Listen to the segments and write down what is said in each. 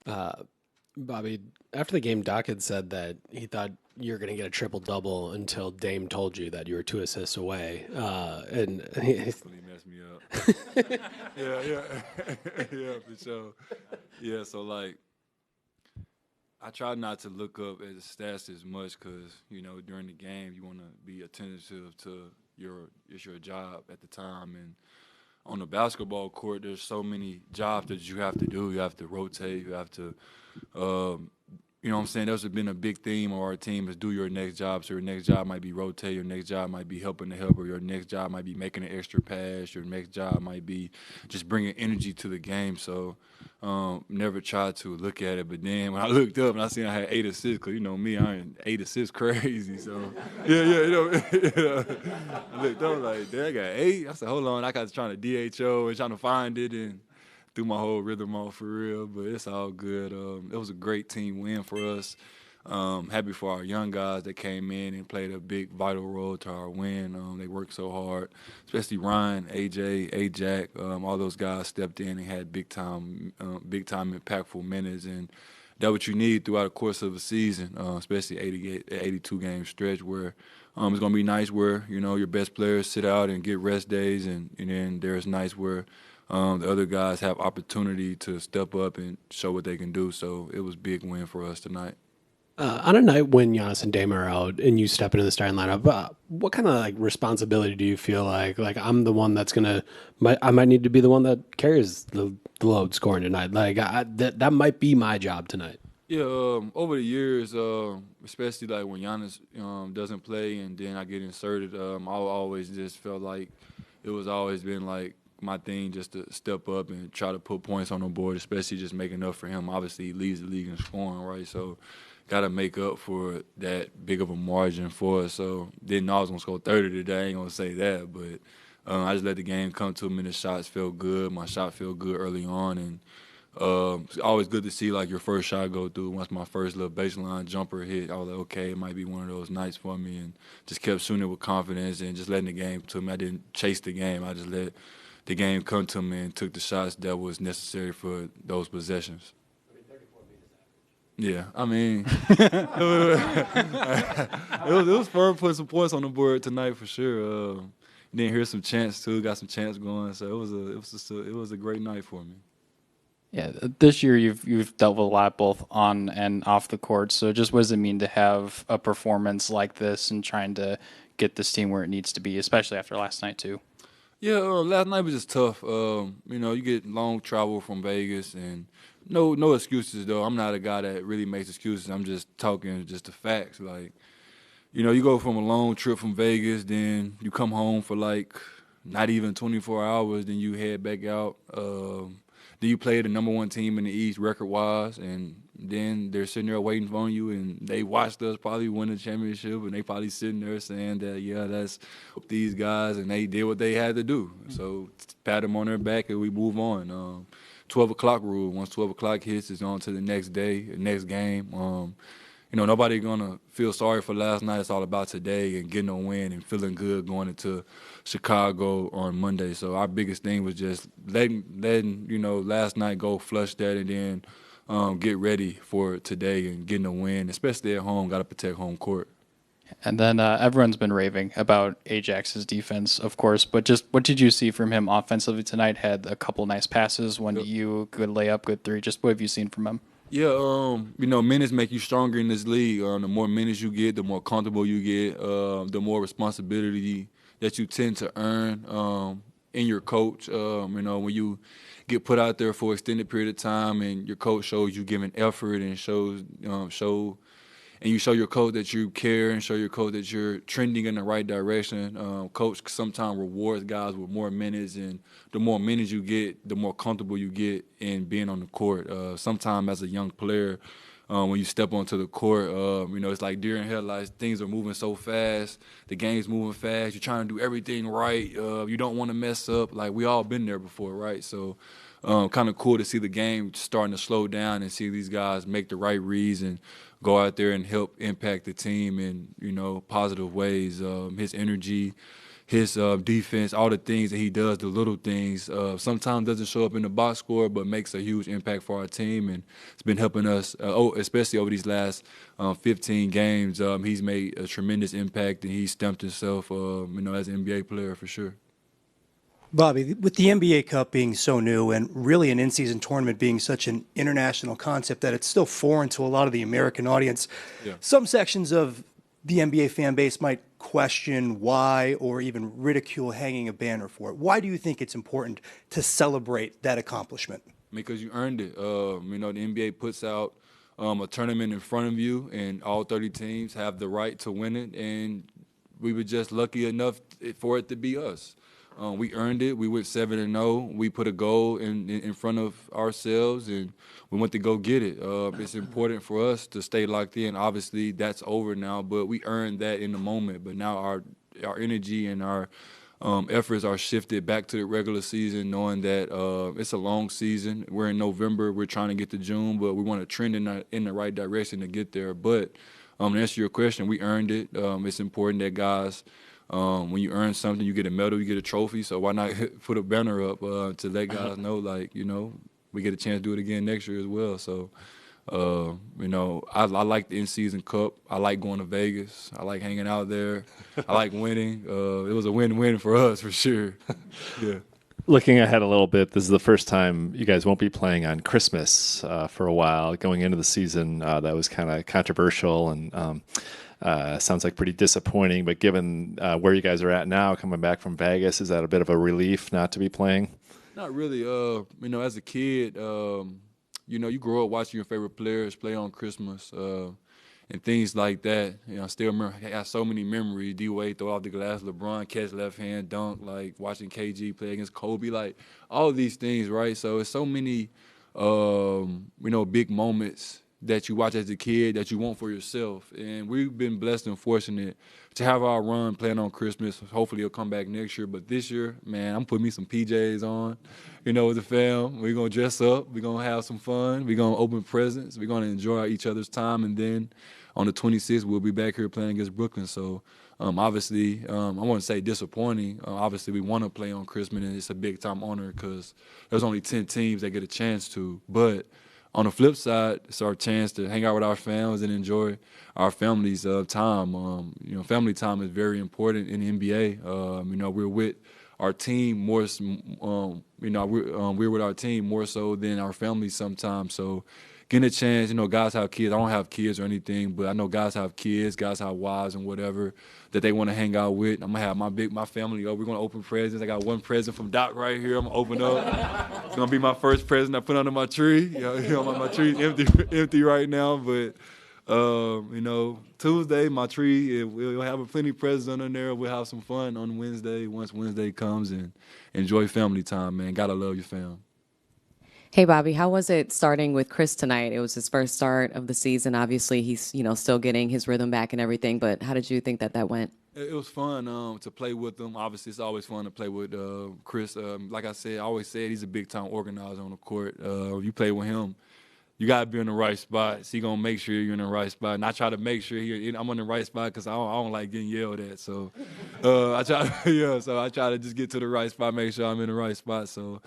Uh, Bobby, after the game, Doc had said that he thought you were going to get a triple double until Dame told you that you were 2 assists away. And That's when he messed me up. Yeah, yeah, yeah, for sure. Yeah, so like I try not to look up at the stats as much because during the game you want to be attentive to your job at the time. And on the basketball court, there's so many jobs that you have to do. You have to rotate. You have to um, you know what I'm saying? That's been a big theme of our team is do your next job. So your next job might be rotate, your next job might be helping the helper, your next job might be making an extra pass, your next job might be just bringing energy to the game. So never tried to look at it. But then when I looked up and I seen I had 8 assists, because you know me, I ain't 8 assists crazy. So yeah, yeah, I looked up like, damn, I got 8. I said, hold on, I got trying to DHO and trying to find it and threw my whole rhythm off for real, but it's all good. It was a great team win for us. Happy for our young guys that came in and played a big, vital role to our win. They worked so hard, especially Ryan, AJ, Ajax. All those guys stepped in and had big time, impactful minutes, and that's what you need throughout the course of a season, especially 82 game stretch where it's gonna be nice where your best players sit out and get rest days, and then there's nights where the other guys have opportunity to step up and show what they can do. So it was a big win for us tonight. on a night when Giannis and Dame are out and you step into the starting lineup, what kind of like responsibility do you feel like? Like I'm the one that's gonna, I might need to be the one that carries the load scoring tonight. Like that might be my job tonight. Yeah, over the years, especially like when Giannis doesn't play and then I get inserted, I always just felt like it was always been like my thing just to step up and try to put points on the board, especially just making up for him. Obviously, he leads the league in scoring, right? So, got to make up for that big of a margin for us. So, didn't know I was gonna score 30 today. I ain't gonna say that, but I just let the game come to me. The shots felt good. My shot felt good early on, and it's always good to see like your first shot go through. Once my first little baseline jumper hit, I was like, okay, it might be one of those nights for me, and just kept shooting it with confidence and just letting the game to me. I didn't chase the game. I just let the game come to me and took the shots that was necessary for those possessions. Yeah, I mean, it was fun putting some points on the board tonight for sure. Then hear some chants too, got some chants going, so it was a great night for me. Yeah, this year you've dealt with a lot both on and off the court. So just what does it mean to have a performance like this and trying to get this team where it needs to be, especially after last night too? Yeah, last night was just tough. You get long travel from Vegas, and no excuses though. I'm not a guy that really makes excuses. I'm just talking just the facts. Like, you go from a long trip from Vegas, then you come home for like not even 24 hours, then you head back out. Then you play the number one team in the East record wise, and then they're sitting there waiting on you, and they watched us probably win the championship, and they probably sitting there saying that, yeah, that's these guys, and they did what they had to do. So pat them on their back, and we move on. 12 o'clock rule. Once 12 o'clock hits, it's on to the next day, the next game. Nobody gonna feel sorry for last night. It's all about today and getting a win and feeling good going into Chicago on Monday. So our biggest thing was just letting last night go, flush that, and then get ready for today and getting a win, especially at home. Got to protect home court. And then everyone's been raving about Ajax's defense, of course. But just what did you see from him offensively tonight? Had a couple nice passes, one to you, good layup, good three. Just what have you seen from him? Yeah, minutes make you stronger in this league. The more minutes you get, the more comfortable you get, the more responsibility that you tend to earn in your coach. When you get put out there for an extended period of time and your coach shows you giving effort and you show your coach that you care and show your coach that you're trending in the right direction. Coach sometimes rewards guys with more minutes, and the more minutes you get, the more comfortable you get in being on the court. Sometimes as a young player, when you step onto the court, it's like deer in headlights. Things are moving so fast. The game's moving fast. You're trying to do everything right. You don't want to mess up. Like, we all been there before, right? So kind of cool to see the game starting to slow down and see these guys make the right reads and go out there and help impact the team in positive ways. His energy, his defense, all the things that he does, the little things. Sometimes doesn't show up in the box score, but makes a huge impact for our team, and it's been helping us, especially over these last 15 games. He's made a tremendous impact, and he's stamped himself, as an NBA player for sure. Bobby, with the NBA Cup being so new and really an in-season tournament being such an international concept that it's still foreign to a lot of the American audience, some sections of the NBA fan base might question why or even ridicule hanging a banner for it. Why do you think it's important to celebrate that accomplishment? Because you earned it. The NBA puts out a tournament in front of you, and all 30 teams have the right to win it, and we were just lucky enough for it to be us. We earned it. We went 7-0. We put a goal in front of ourselves, and we went to go get it. It's important for us to stay locked in. Obviously, that's over now, but we earned that in the moment. But now our energy and our efforts are shifted back to the regular season, knowing that it's a long season. We're in November. We're trying to get to June, but we want to trend in the right direction to get there. But to answer your question, we earned it. It's important that guys – when you earn something, you get a medal, you get a trophy. So why not put a banner up to let guys know, we get a chance to do it again next year as well. So, I like the in-season cup. I like going to Vegas. I like hanging out there. I like winning. It was a win-win for us for sure. Yeah. Looking ahead a little bit, this is the first time you guys won't be playing on Christmas for a while. Going into the season, that was kind of controversial and sounds like pretty disappointing, but given where you guys are at now, coming back from Vegas, is that a bit of a relief not to be playing? Not really. As a kid, you grow up watching your favorite players play on Christmas and things like that. I still remember, I got so many memories. D-Wade throw off the glass, LeBron catch left hand dunk, like watching KG play against Kobe, like all these things, right? So it's so many, big moments that you watch as a kid that you want for yourself. And we've been blessed and fortunate to have our run playing on Christmas. Hopefully it'll come back next year. But this year, man, I'm putting me some PJs on, with the fam. We're going to dress up. We're going to have some fun. We're going to open presents. We're going to enjoy each other's time. And then on the 26th, we'll be back here playing against Brooklyn. So obviously, I wouldn't say disappointing. Obviously, we want to play on Christmas, and it's a big-time honor because there's only 10 teams that get a chance to. But on the flip side, it's our chance to hang out with our families and enjoy our families' time. Family time is very important in the NBA. We're with our team more. We're with our team more so than our families sometimes. So, getting a chance, guys have kids. I don't have kids or anything, but I know guys have kids, guys have wives and whatever that they want to hang out with. I'm gonna have my family over. We're gonna open presents. I got one present from Doc right here. I'm gonna open up. It's gonna be my first present I put under my tree. My tree's empty right now, but Tuesday my tree we'll have plenty of presents under there. We'll have some fun on Wednesday once Wednesday comes and enjoy family time. Man, gotta love your fam. Hey, Bobby, how was it starting with Chris tonight? It was his first start of the season. Obviously, he's still getting his rhythm back and everything, but how did you think that went? It was fun to play with him. Obviously, it's always fun to play with Chris. Like I said, I always said he's a big-time organizer on the court. You play with him, you got to be in the right spot. So he's going to make sure you're in the right spot. And I try to make sure I'm in the right spot because I don't like getting yelled at. So I try to just get to the right spot, make sure I'm in the right spot. So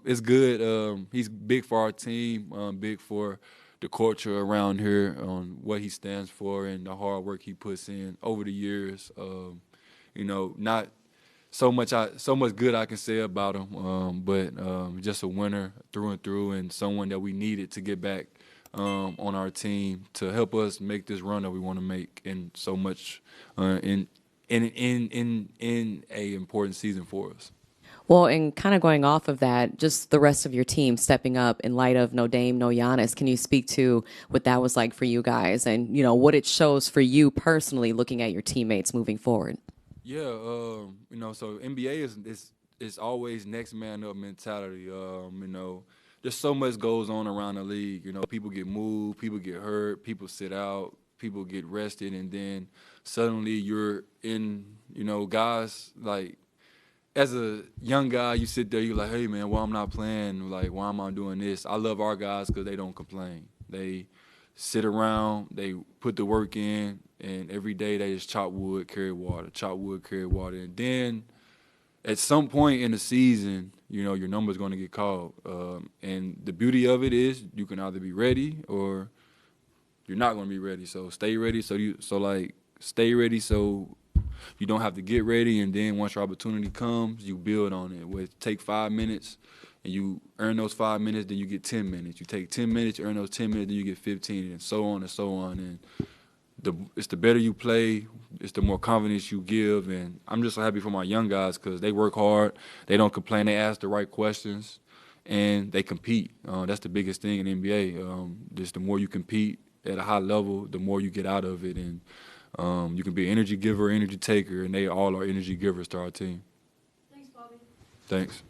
it's good. He's big for our team, big for the culture around here, on what he stands for and the hard work he puts in over the years. Not so much good I can say about him, but just a winner through and through, and someone that we needed to get back on our team to help us make this run that we want to make, and so much in a important season for us. Well, and kind of going off of that, just the rest of your team stepping up in light of no Dame, no Giannis. Can you speak to what that was like for you guys and, what it shows for you personally looking at your teammates moving forward? Yeah, so NBA is always next man up mentality. There's so much goes on around the league. People get moved, people get hurt, people sit out, people get rested, and then suddenly you're in, guys like, as a young guy, you sit there, you're like, hey, man, why I'm not playing? Like, why am I doing this? I love our guys because they don't complain. They sit around, they put the work in, and every day they just chop wood, carry water, chop wood, carry water. And then at some point in the season, you know, your number's going to get called. And the beauty of it is you can either be ready or you're not going to be ready. So stay ready. Stay ready so you don't have to get ready. And then once your opportunity comes, you build on it. Where it take 5 minutes and you earn those 5 minutes, then you get 10 minutes. You take 10 minutes, you earn those 10 minutes, then you get 15, and so on and so on. And it's the better you play, it's the more confidence you give. And I'm just so happy for my young guys because they work hard, they don't complain, they ask the right questions, and they compete. That's the biggest thing in the NBA. Just the more you compete at a high level, the more you get out of it. And you can be an energy giver, energy taker, and they all are energy givers to our team. Thanks, Bobby. Thanks.